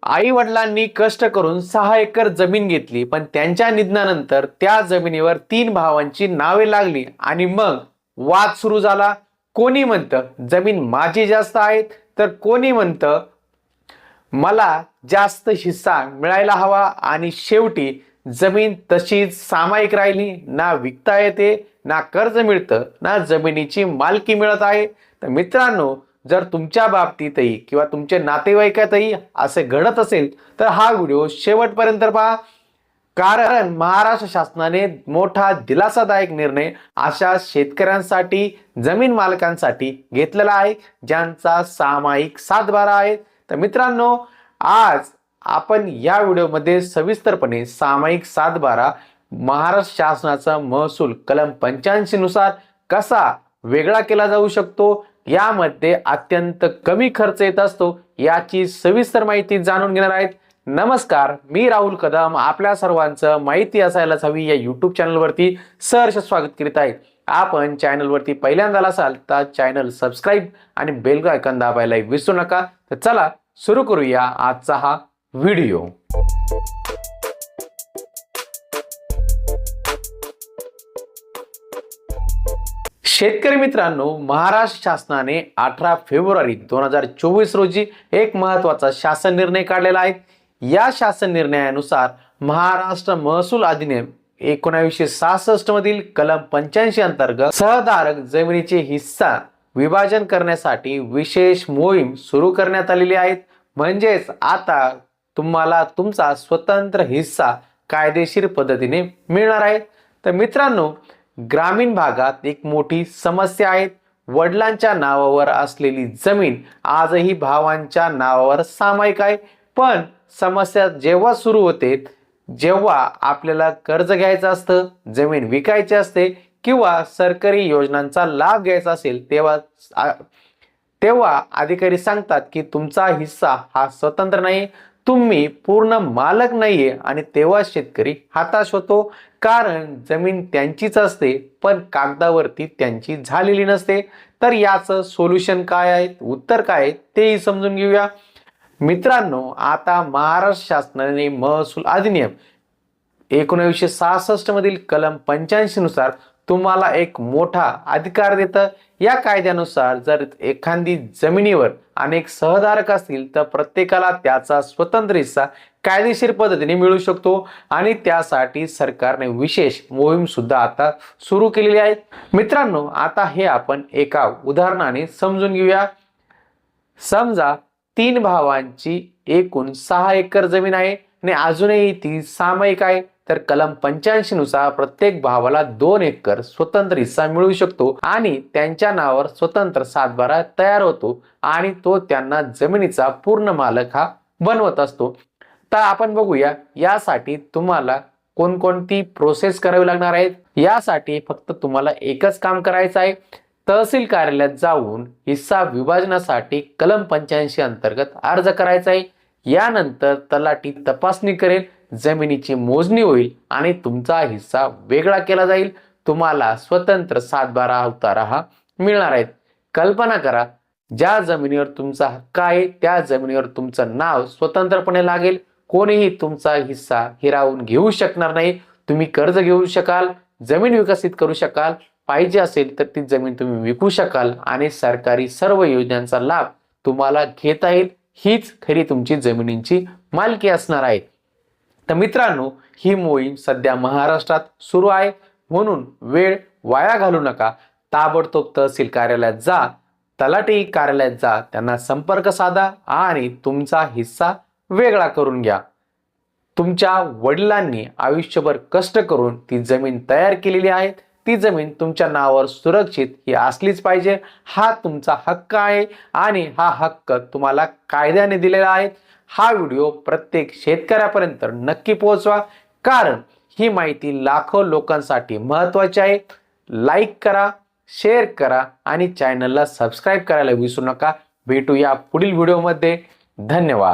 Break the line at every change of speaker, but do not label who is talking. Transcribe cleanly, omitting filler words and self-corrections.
आई वडिलांनी कष्ट करून 6 एकर जमीन घेतली, पण त्यांच्या निधनानंतर त्या जमिनीवर 3 भावांची नावे लागली आणि मग वाद सुरू झाला. कोणी म्हणतं जमीन माझी जास्त आहे, तर कोणी म्हणतं मला जास्त हिस्सा मिळायला हवा. आणि शेवटी जमीन तशीच सामायिक राहिली. ना विकता येते, ना कर्ज मिळतं, ना जमिनीची मालकी मिळत आहे. तर मित्रांनो, जर तुमच्या बाबतीतही किंवा तुमच्या नातेवाईकातही असे घडत असेल तर हा व्हिडिओ शेवटपर्यंत पहा. कारण महाराष्ट्र शासनाने मोठा दिलासादायक निर्णय अशा शेतकऱ्यांसाठी, जमीन मालकांसाठी घेतलेला आहे ज्यांचा सामायिक 7/12 आहे. तर मित्रांनो, आज आपण या व्हिडिओमध्ये सविस्तरपणे सामायिक 7/12 महाराष्ट्र शासनाचा महसूल कलम 85 नुसार कसा वेगळा केला जाऊ शकतो, यामध्ये अत्यंत कमी खर्च येत असतो, याची सविस्तर माहिती जाणून घेणार आहेत. नमस्कार, मी राहुल कदम आपल्या सर्वांचं माहिती असायलाच हवी या यूट्यूब चॅनलवरती सहर्ष स्वागत करीत आहे. आपण चॅनलवरती पहिल्यांदा असाल तर चॅनल सबस्क्राईब आणि बेल आयकॉन दाबायला विसरू नका. तर चला सुरू करूया आजचा हा व्हिडिओ. शेतकरी मित्रांनो, महाराष्ट्र शासनाने 18 फेब्रुवारी 2024 रोजी एक महत्त्वाचा शासन निर्णय काढलेला आहे. या शासन निर्णयानुसार महाराष्ट्र महसूल अधिनियम 1966 मधील कलम 85 अंतर्गत सहधारक जमिनीचे हिस्सा विभाजन करण्यासाठी विशेष मोहीम सुरू करण्यात आलेली आहे. म्हणजेच आता तुम्हाला तुमचा स्वतंत्र हिस्सा कायदेशीर पद्धतीने मिळणार आहे. तर मित्रांनो, ग्रामीण भागात एक मोठी समस्या आहे. वडिलांच्या नावावर असलेली जमीन आजही भावांच्या नावावर सामायिक आहे. पण समस्या जेव्हा सुरू होते, जेव्हा आपल्याला कर्ज घ्यायचं असतं, जमीन विकायची असते किंवा सरकारी योजनांचा लाभ घ्यायचा असेल, तेव्हा अधिकारी सांगतात की तुमचा हिस्सा हा स्वतंत्र नाही, तुम्ही पूर्ण मालक नाहीये. आणि तेव्हा शेतकरी हताश होतो, कारण जमीन त्यांचीच असते पण कागदावरती त्यांची झालेली नसते. तर याचं सोल्युशन काय आहे, उत्तर काय आहे तेही समजून घेऊया. मित्रांनो, आता महाराष्ट्र शासनाने महसूल अधिनियम 1966 मधील कलम 85 नुसार तुम्हाला एक मोठा अधिकार देतं. या कायद्यानुसार जर एखादी जमिनीवर अनेक सहधारक असतील तर प्रत्येकाला त्याचा स्वतंत्र हिस्सा कायदेशीर पद्धतीने मिळू शकतो. आणि त्यासाठी सरकारने विशेष मोहीम सुद्धा आता सुरू केलेली आहे. मित्रांनो, आता हे आपण एका उदाहरणाने समजून घेऊया. समजा 3 भावांची एकूण 6 एकर जमीन आहे आणि अजूनही ती सामायिक आहे. तर कलम 85 नुसार प्रत्येक भावाला 2 एकर स्वतंत्र हिस्सा मिळू शकतो आणि त्यांच्या नावावर स्वतंत्र 7/12 तयार होतो आणि तो त्यांना जमिनीचा पूर्ण मालक हा बनवत असतो. तर आपण बघूया यासाठी तुम्हाला कोणकोणती प्रोसेस करावी लागणार आहे. यासाठी फक्त तुम्हाला एकच काम करायचं आहे. तहसील कार्यालयात जाऊन हिस्सा विभाजनासाठी कलम 85 अंतर्गत अर्ज करायचा आहे. यानंतर तलाठी तपासणी करेल, जमिनीची मोजणी होईल आणि तुमचा हिस्सा वेगळा केला जाईल. तुम्हाला स्वतंत्र 7/12 उतारा हा मिळणार आहे. कल्पना करा, ज्या जमिनीवर तुमचा हक्क आहे त्या जमिनीवर तुमचं नाव स्वतंत्रपणे लागेल. कोणीही तुमचा हिस्सा हिरावून घेऊ शकणार नाही. तुम्ही कर्ज घेऊ शकाल, जमीन विकसित करू शकाल, पाहिजे असेल तर ती जमीन तुम्ही विकू शकाल आणि सरकारी सर्व योजनांचा लाभ तुम्हाला घेता येईल. हीच खरी तुमची जमिनींची मालकी असणार आहे. तर मित्रांनो, ही मोहीम सध्या महाराष्ट्रात सुरू आहे, म्हणून वेळ वाया घालू नका. ताबडतोब तहसील कार्यालयात जा, तलाठी कार्यालयात जा, त्यांना संपर्क साधा आणि तुमचा हिस्सा वेगळा करून घ्या. तुमच्या वडिलांनी आयुष्यभर कष्ट करून ती जमीन तयार केलेली आहे. ती जमीन तुमच्या नावावर सुरक्षित ही असलीच पाहिजे. हा तुमचा हक्क आहे आणि हा हक्क तुम्हाला कायद्याने दिलेला आहे. हा व्हिडिओ प्रत्येक शेतकऱ्यापर्यंत नक्की पोहोचवा, कारण ही माहिती लाखो लोकांसाठी महत्त्वाची आहे. लाईक करा, शेअर करा आणि चॅनलला सबस्क्राईब करायला विसरू नका. भेटूया पुढील व्हिडिओमध्ये. धन्यवाद.